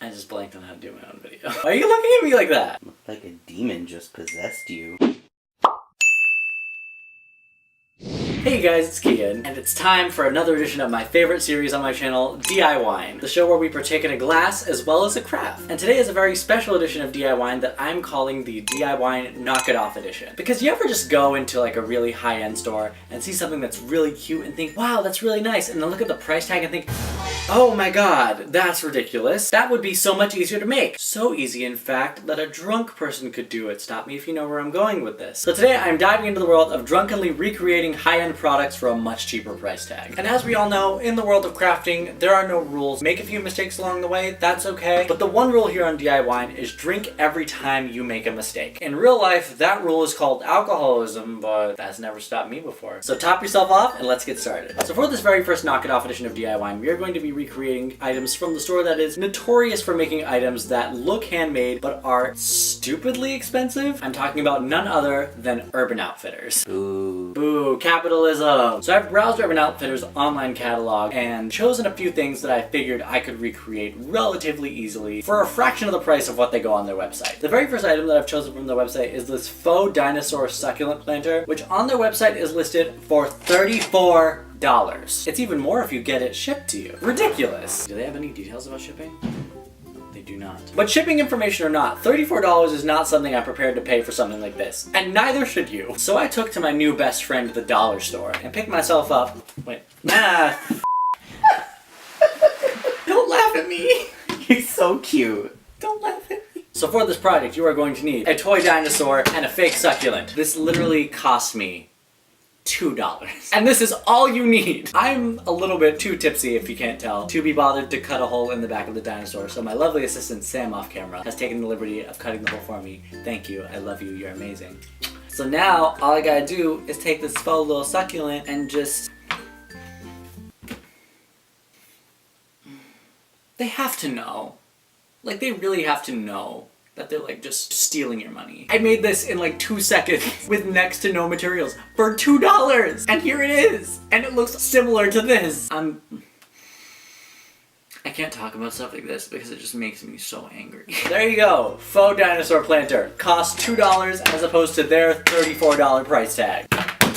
I just blanked on how to do my own video. Why are you looking at me like that? Looked like a demon just possessed you. Hey guys, it's Kian, and it's time for another edition of my favorite series on my channel, D.I.Wine, the show where we partake in a glass as well as a craft. And today is a very special edition of D.I.Wine that I'm calling the D.I.Wine Knock It Off edition. Because you ever just go into like a really high-end store and see something that's really cute and think, wow, that's really nice, and then look at the price tag and think, oh my god, that's ridiculous. That would be so much easier to make. So easy, in fact, that a drunk person could do it. Stop me if you know where I'm going with this. So today I'm diving into the world of drunkenly recreating high-end products for a much cheaper price tag. And as we all know, in the world of crafting, there are no rules. Make a few mistakes along the way, that's okay. But the one rule here on D.I.Wine is drink every time you make a mistake. In real life, that rule is called alcoholism, but that's never stopped me before. So top yourself off and let's get started. So for this very first Knock It Off edition of D.I.Wine, we are going to be recreating items from the store that is notorious for making items that look handmade but are stupidly expensive. I'm talking about none other than Urban Outfitters. Boo. Boo, capitalism. So I've browsed Urban Outfitters' online catalog and chosen a few things that I figured I could recreate relatively easily for a fraction of the price of what they go on their website. The very first item that I've chosen from their website is this faux dinosaur succulent planter, which on their website is listed for $34. It's even more if you get it shipped to you. Ridiculous. Do they have any details about shipping? They do not. But shipping information or not, $34 is not something I'm prepared to pay for something like this. And neither should you. So I took to my new best friend, the dollar store, and picked myself up. Wait. Nah. Don't laugh at me. You're so cute. Don't laugh at me. So for this project, you are going to need a toy dinosaur and a fake succulent. This literally cost me $2. And this is all you need. I'm a little bit too tipsy, if you can't tell, to be bothered to cut a hole in the back of the dinosaur. So my lovely assistant, Sam off camera, has taken the liberty of cutting the hole for me. Thank you. I love you. You're amazing. So now all I gotta do is take this faux little succulent and just... They have to know. Like, they really have to know that they're like just stealing your money. I made this in like 2 seconds with next to no materials for $2, and here it is, and it looks similar to this. I can't talk about stuff like this because it just makes me so angry. There you go, faux dinosaur planter. Costs $2 as opposed to their $34 price tag.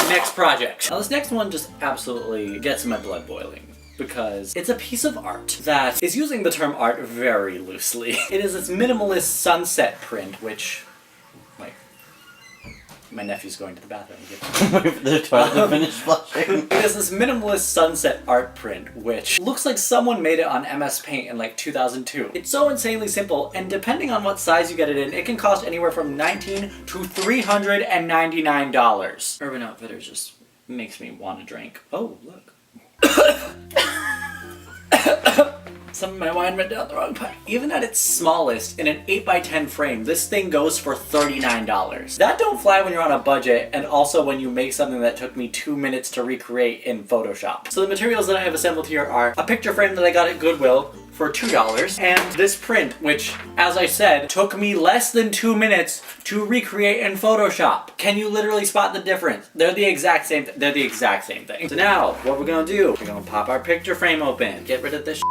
Next project. Now this next one just absolutely gets my blood boiling, because it's a piece of art that is using the term art very loosely. It is this minimalist sunset print, which, like, my nephew's going to the bathroom. Wait for the toilet to finish flushing. It is this minimalist sunset art print, which looks like someone made it on MS Paint in like 2002. It's so insanely simple, and depending on what size you get it in, it can cost anywhere from $19 to $399. Urban Outfitters just makes me want to drink. Oh, look. Some of my wine went down the wrong pipe. Even at its smallest, in an 8x10 frame, this thing goes for $39. That don't fly when you're on a budget, and also when you make something that took me 2 minutes to recreate in Photoshop. So the materials that I have assembled here are a picture frame that I got at Goodwill for $2, and this print, which, as I said, took me less than 2 minutes to recreate in Photoshop. Can you literally spot the difference? They're the exact same thing. They're the exact same thing. So now, what we're gonna do, we're gonna pop our picture frame open, get rid of this shit.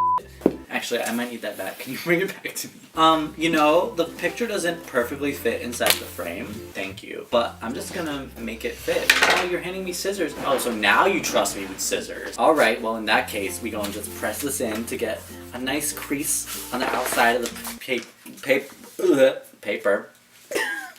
Actually, I might need that back. Can you bring it back to me? You know, the picture doesn't perfectly fit inside the frame. Thank you. But I'm just gonna make it fit. Oh, you're handing me scissors. Oh, so now you trust me with scissors. All right, well, in that case, we gonna just press this in to get a nice crease on the outside of the paper.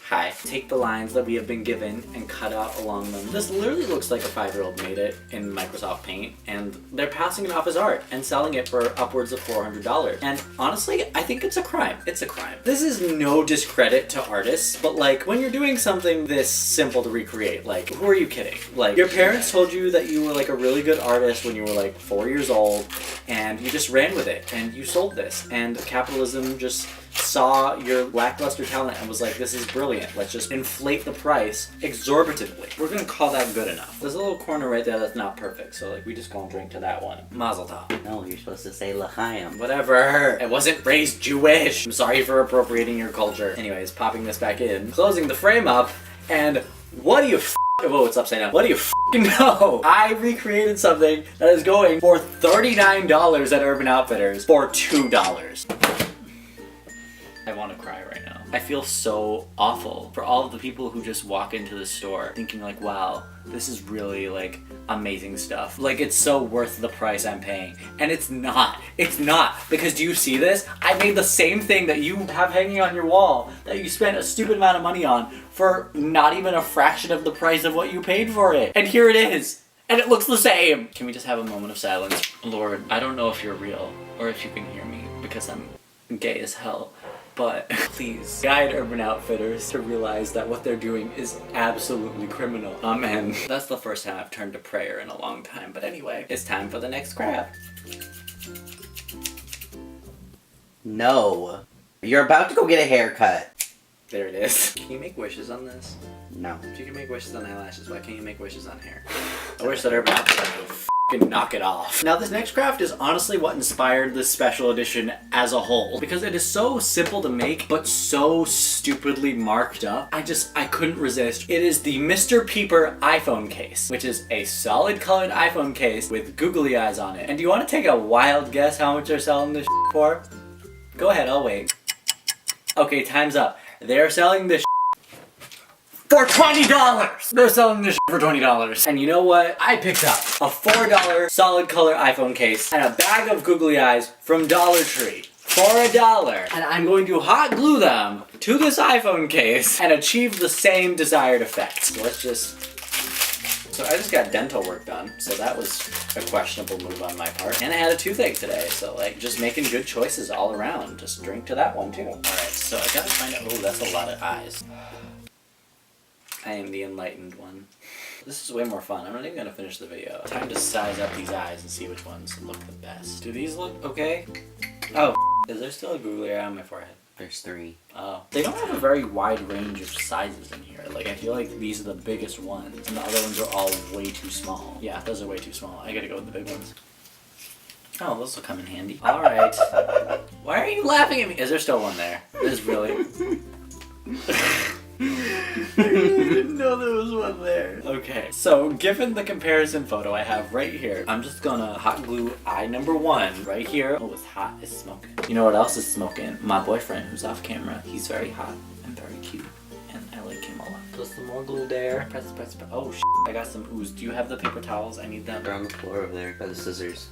Hi. Take the lines that we have been given and cut out along them. This literally looks like a 5-year-old made it in Microsoft Paint, and they're passing it off as art and selling it for upwards of $400. And honestly, I think it's a crime. It's a crime. This is no discredit to artists, but like, when you're doing something this simple to recreate, like, who are you kidding? Like, your parents told you that you were like a really good artist when you were like 4 years old, and you just ran with it, and you sold this, and capitalism just saw your lackluster talent and was like, this is brilliant, let's just inflate the price exorbitantly. We're gonna call that good enough. There's a little corner right there that's not perfect, so like, we just gonna drink to that one. Mazel tov. No, you're supposed to say l'chaim. Whatever. I wasn't raised Jewish. I'm sorry for appropriating your culture. Anyways, popping this back in, closing the frame up, and what do you whoa, it's upside down. What do you know? I recreated something that is going for $39 at Urban Outfitters for $2. I want to cry right now. I feel so awful for all of the people who just walk into the store thinking like, wow, this is really like amazing stuff. Like it's so worth the price I'm paying. And it's not. It's not. Because do you see this? I made the same thing that you have hanging on your wall that you spent a stupid amount of money on for not even a fraction of the price of what you paid for it. And here it is. And it looks the same. Can we just have a moment of silence? Lord, I don't know if you're real or if you can hear me because I'm gay as hell. But please guide Urban Outfitters to realize that what they're doing is absolutely criminal. Amen. That's the first time I've turned to prayer in a long time. But anyway, it's time for the next grab. No. You're about to go get a haircut. There it is. Can you make wishes on this? No. If you can make wishes on eyelashes, why can't you make wishes on hair? I wish that Urban Outfitters would f***ing knock it off. Now this next craft is honestly what inspired this special edition as a whole. Because it is so simple to make, but so stupidly marked up. I couldn't resist. It is the Mr. Peeper iPhone case, which is a solid colored iPhone case with googly eyes on it. And do you want to take a wild guess how much they're selling this for? Go ahead, I'll wait. Okay, time's up. They're selling this for $20! They're selling this for $20. And you know what? I picked up a $4 solid color iPhone case and a bag of googly eyes from Dollar Tree for $1. And I'm going to hot glue them to this iPhone case and achieve the same desired effect. So I just got dental work done, so that was a questionable move on my part. And I had a toothache today, so like just making good choices all around. Just drink to that one too. Alright, so I gotta find out, oh, that's a lot of eyes. I am the enlightened one. This is way more fun. I'm not even gonna finish the video. Time to size up these eyes and see which ones look the best. Do these look okay? Oh, is there still a googly eye on my forehead? There's 3. Oh. They don't have a very wide range of sizes in here. Like, I feel like these are the biggest ones, and the other ones are all way too small. Yeah, those are way too small. I gotta go with the big ones. Oh, those will come in handy. Alright. Why are you laughing at me? Is there still one there? There's really... I didn't know there was one there. Okay, so given the comparison photo I have right here, I'm just gonna hot glue eye number 1 right here. Oh, it's hot. It's smoking. You know what else is smoking? My boyfriend, who's off camera. He's very hot and very cute, and I like him a lot. Put some more glue there. Press. Oh, I got some ooze. Do you have the paper towels? I need them. They're on the floor over there by the scissors.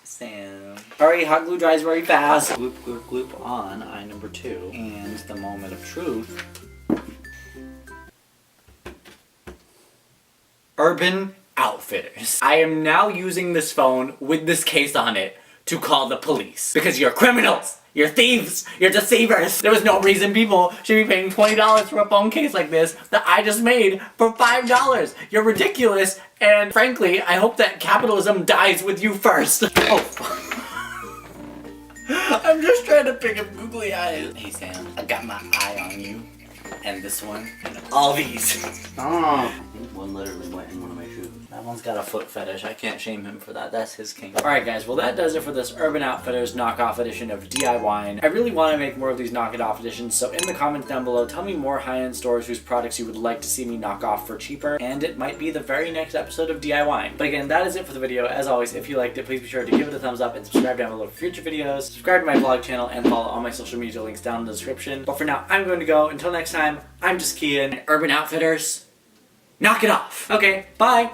Sam. Alright, hot glue dries very fast. Gloop, gloop, gloop on eye number 2. And the moment of truth. Urban Outfitters. I am now using this phone with this case on it to call the police. Because you're criminals! You're thieves! You're deceivers! There was no reason people should be paying $20 for a phone case like this that I just made for $5. You're ridiculous, and frankly, I hope that capitalism dies with you first. Oh. I'm just trying to pick up googly eyes. Hey Sam, I got my eye on you. And this one, and all these. Oh, I think one literally went in one of my shoes. That one's got a foot fetish. I can't shame him for that. That's his king. Alright guys, well that does it for this Urban Outfitters knockoff edition of D.I.Wine. I really want to make more of these knock-it-off editions, so in the comments down below, tell me more high-end stores whose products you would like to see me knock off for cheaper, and it might be the very next episode of D.I.Wine. But again, that is it for the video. As always, if you liked it, please be sure to give it a thumbs up and subscribe down below for future videos. Subscribe to my vlog channel and follow all my social media links down in the description. But for now, I'm going to go. Until next time, ImJustKyian, Urban Outfitters, knock it off. Okay, bye!